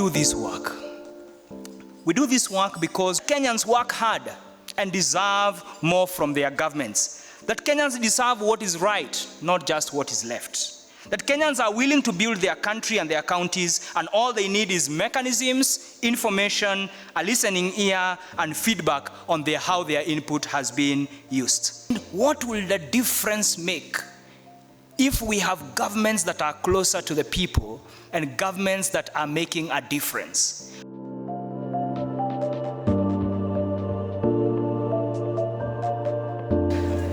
do this work? We do this work because Kenyans work hard and deserve more from their governments. That Kenyans deserve what is right, not just what is left. That Kenyans are willing to build their country and their counties, and all they need is mechanisms, information, a listening ear, and feedback on how their input has been used. What will the difference make if we have governments that are closer to the people and governments that are making a difference?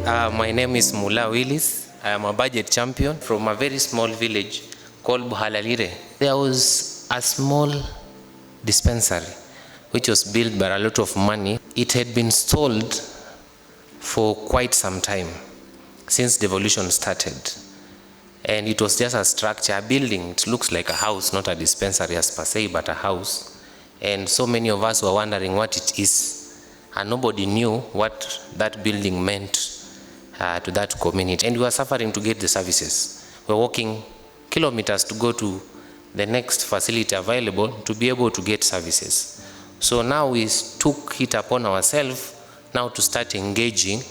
My name is Mula Willis. I am a budget champion from a very small village called Buhalalire. There was a small dispensary which was built by a lot of money. It had been stalled for quite some time since devolution started. And it was just a structure, a building. It looks like a house, not a dispensary as per se, but a house. And so many of us were wondering what it is. And nobody knew what that building meant to that community. And we were suffering to get the services. We were walking kilometers to go to the next facility available to be able to get services. So now we took it upon ourselves now to start engaging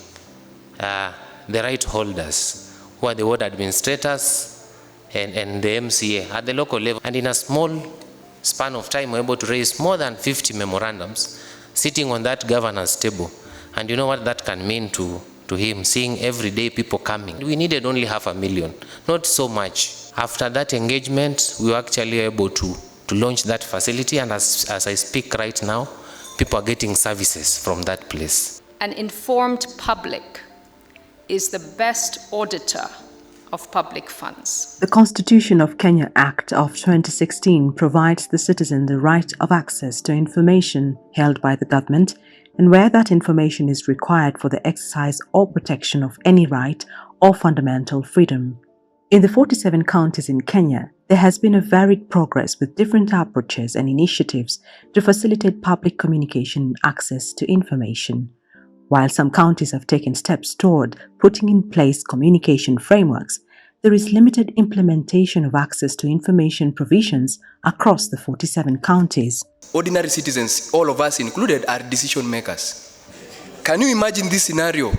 the right holders, who are the ward administrators and the MCA at the local level. And in a small span of time, we were able to raise more than 50 memorandums sitting on that governor's table. And you know what that can mean to him, seeing everyday people coming. We needed only 500,000, not so much. After that engagement, we were actually able to launch that facility, and as I speak right now, people are getting services from that place. An informed public is the best auditor of public funds. The Constitution of Kenya Act of 2016 provides the citizen the right of access to information held by the government, and where that information is required for the exercise or protection of any right or fundamental freedom. In the 47 counties in Kenya, there has been a varied progress with different approaches and initiatives to facilitate public communication and access to information. While some counties have taken steps toward putting in place communication frameworks, there is limited implementation of access to information provisions across the 47 counties. Ordinary citizens, all of us included, are decision makers. Can you imagine this scenario?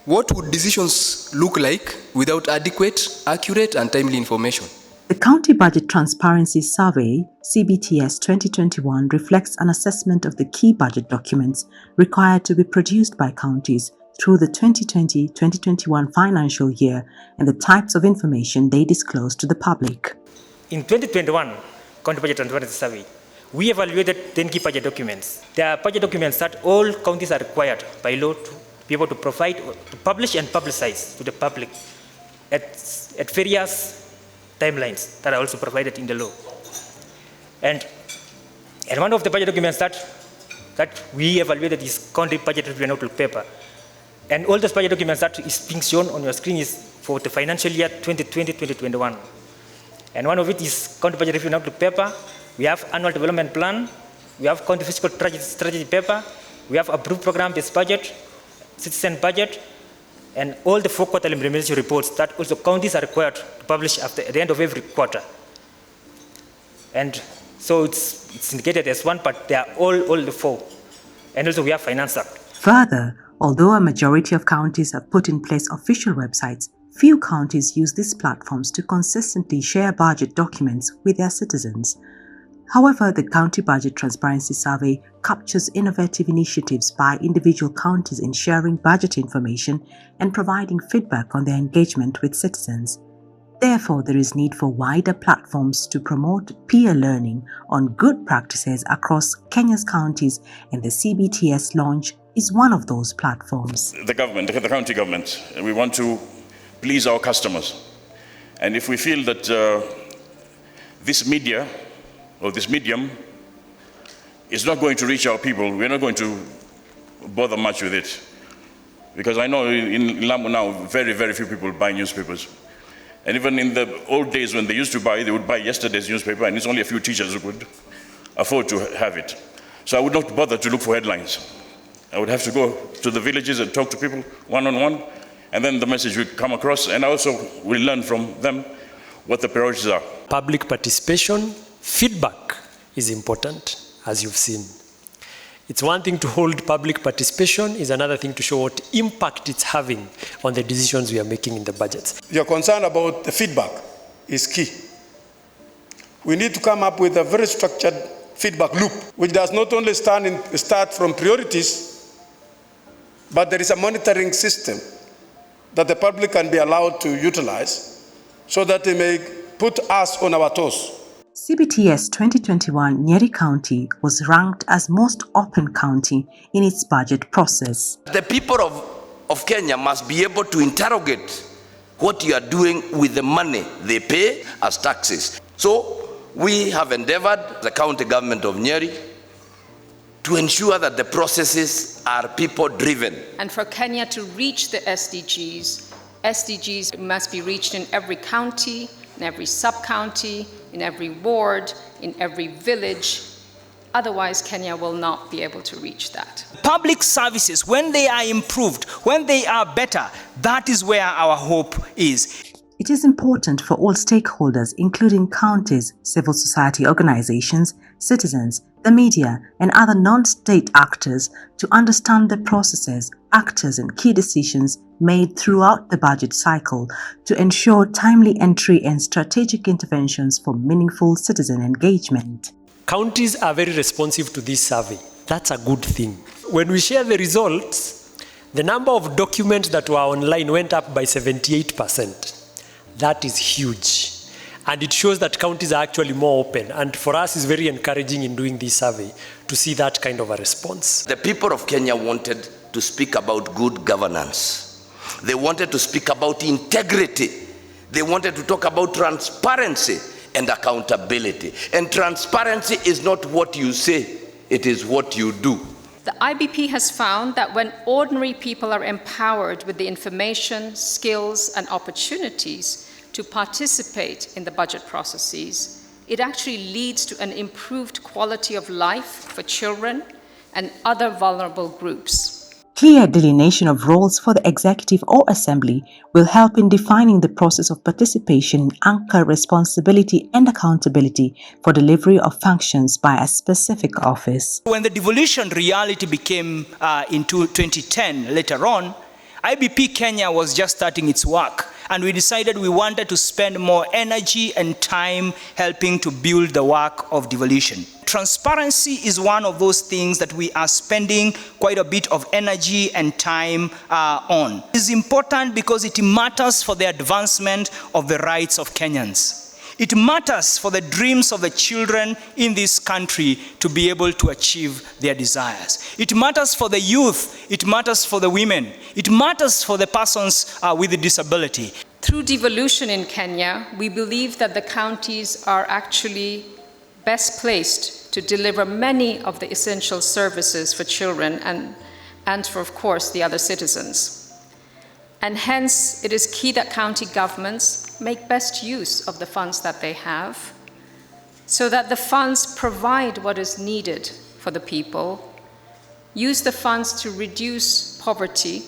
What would decisions look like without adequate, accurate, and timely information? The County Budget Transparency Survey, Cbts 2021, reflects an assessment of the key budget documents required to be produced by counties through the 2020-2021 financial year and the types of information they disclose to the public. In 2021 County Budget Transparency Survey, we evaluated 10 key budget documents. There are budget documents that all counties are required by law to be able to provide, to publish and publicize to the public at various timelines that are also provided in the law. And one of the budget documents that we evaluated is County Budget Review and Outlook paper. And all those budget documents that is being shown on your screen is for the financial year 2020-2021. And one of it is County Budget Review and Outlook paper. We have Annual Development Plan. We have County Fiscal Strategy paper. We have Approved Program-Based Budget, Citizen Budget, and all the 4 quarterly implementation reports that also counties are required to publish at the end of every quarter. And so it's indicated as one, but they are all the 4. And also we have Finance Act. Further, although a majority of counties have put in place official websites, few counties use these platforms to consistently share budget documents with their citizens. However, the County Budget Transparency Survey captures innovative initiatives by individual counties in sharing budget information and providing feedback on their engagement with citizens. Therefore, there is need for wider platforms to promote peer learning on good practices across Kenya's counties, and the CBTS launch is one of those platforms. The government, the county government, we want to please our customers. And if we feel that this media or this medium is not going to reach our people, we're not going to bother much with it. Because I know in Lamu now, very, very few people buy newspapers. And even in the old days when they used to buy, they would buy yesterday's newspaper, and it's only a few teachers who could afford to have it. So I would not bother to look for headlines. I would have to go to the villages and talk to people one-on-one, and then the message would come across, and I also will learn from them what the priorities are. Public participation, feedback is important, as you've seen. It's one thing to hold public participation, is another thing to show what impact it's having on the decisions we are making in the budgets. Your concern about the feedback is key. We need to come up with a very structured feedback loop, which does not only start from priorities, but there is a monitoring system that the public can be allowed to utilize so that they may put us on our toes. Cbts 2021 Nyeri County was ranked as most open county in its budget process. The people of Kenya must be able to interrogate what you are doing with the money they pay as taxes. So we have endeavored, the county government of Nyeri, to ensure that the processes are people-driven. And for Kenya to reach the SDGs must be reached in every county, in every sub-county, in every ward, in every village. Otherwise, Kenya will not be able to reach that. Public services, when they are improved, when they are better, that is where our hope is. It is important for all stakeholders, including counties, civil society organizations, citizens, the media, and other non-state actors, to understand the processes, actors, and key decisions made throughout the budget cycle to ensure timely entry and strategic interventions for meaningful citizen engagement. Counties are very responsive to this survey. That's a good thing. When we share the results, the number of documents that were online went up by 78%. That is huge. And it shows that counties are actually more open. And for us, it's very encouraging in doing this survey to see that kind of a response. The people of Kenya wanted to speak about good governance. They wanted to speak about integrity. They wanted to talk about transparency and accountability. And transparency is not what you say, it is what you do. The IBP has found that when ordinary people are empowered with the information, skills, and opportunities to participate in the budget processes, it actually leads to an improved quality of life for children and other vulnerable groups. Clear delineation of roles for the executive or assembly will help in defining the process of participation and anchor responsibility and accountability for delivery of functions by a specific office. When the devolution reality became in 2010, later on, IBP Kenya was just starting its work, and we decided we wanted to spend more energy and time helping to build the work of devolution. Transparency is one of those things that we are spending quite a bit of energy and time on. It is important because it matters for the advancement of the rights of Kenyans. It matters for the dreams of the children in this country to be able to achieve their desires. It matters for the youth. It matters for the women. It matters for the persons with a disability. Through devolution in Kenya, we believe that the counties are actually best placed to deliver many of the essential services for children and for, of course, the other citizens. And hence, it is key that county governments make best use of the funds that they have, so that the funds provide what is needed for the people, use the funds to reduce poverty,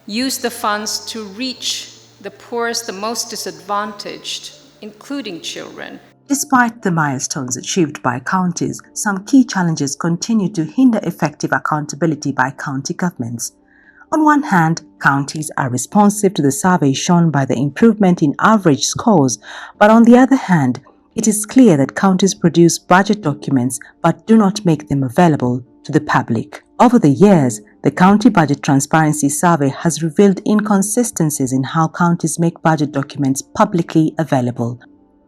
use the funds to reach the poorest, the most disadvantaged, including children. Despite the milestones achieved by counties, some key challenges continue to hinder effective accountability by county governments. On one hand, counties are responsive to the survey shown by the improvement in average scores, but on the other hand, it is clear that counties produce budget documents but do not make them available to the public. Over the years, the County Budget Transparency Survey has revealed inconsistencies in how counties make budget documents publicly available.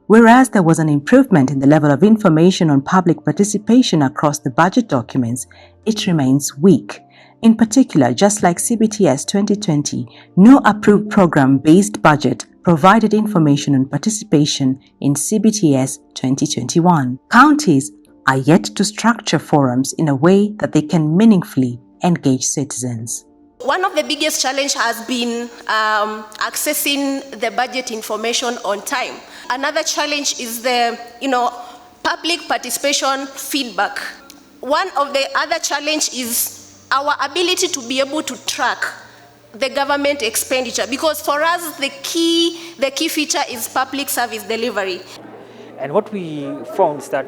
Whereas there was an improvement in the level of information on public participation across the budget documents, it remains weak. In particular, just like Cbts 2020, no approved program-based budget provided information on participation in Cbts 2021. Counties are yet to structure forums in a way that they can meaningfully engage citizens. One of the biggest challenges has been accessing the budget information on time. Another challenge is the public participation feedback. One of the other challenges is our ability to be able to track the government expenditure, because for us the key feature is public service delivery. And what we found is that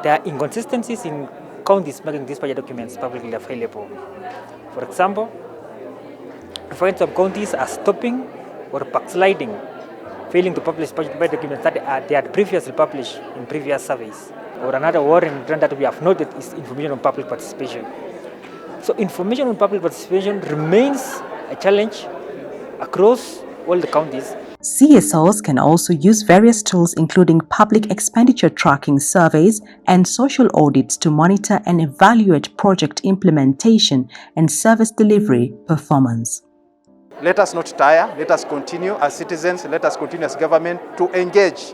there are inconsistencies in counties making these budget documents publicly available. For example, we find some counties are stopping or backsliding, failing to publish budget documents that they had previously published in previous surveys. Or another worrying trend that we have noted is information on public participation. So information on public participation remains a challenge across all the counties. CSOs can also use various tools including public expenditure tracking surveys and social audits to monitor and evaluate project implementation and service delivery performance. Let us not tire, let us continue as citizens, let us continue as government to engage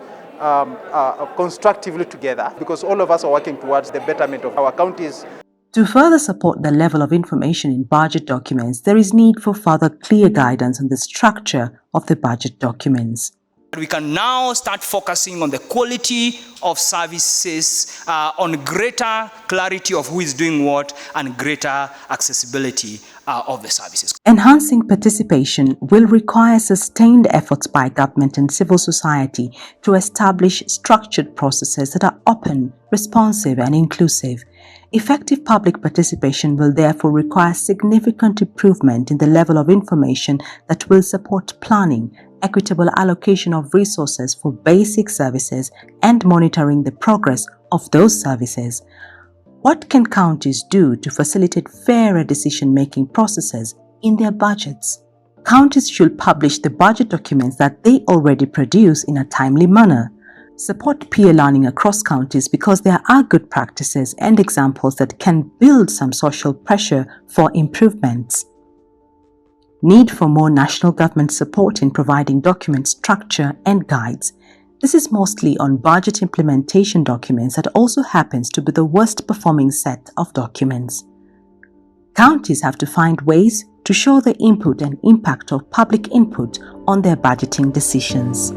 constructively together, because all of us are working towards the betterment of our counties. To further support the level of information in budget documents, there is need for further clear guidance on the structure of the budget documents. We can now start focusing on the quality of services, on greater clarity of who is doing what, and greater accessibility of the services. Enhancing participation will require sustained efforts by government and civil society to establish structured processes that are open, responsive, and inclusive. Effective public participation will therefore require significant improvement in the level of information that will support planning, equitable allocation of resources for basic services, and monitoring the progress of those services. What can counties do to facilitate fairer decision-making processes in their budgets? Counties should publish the budget documents that they already produce in a timely manner. Support peer learning across counties because there are good practices and examples that can build some social pressure for improvements. Need for more national government support in providing document structure and guides. This is mostly on budget implementation documents that also happens to be the worst performing set of documents. Counties have to find ways to show the input and impact of public input on their budgeting decisions.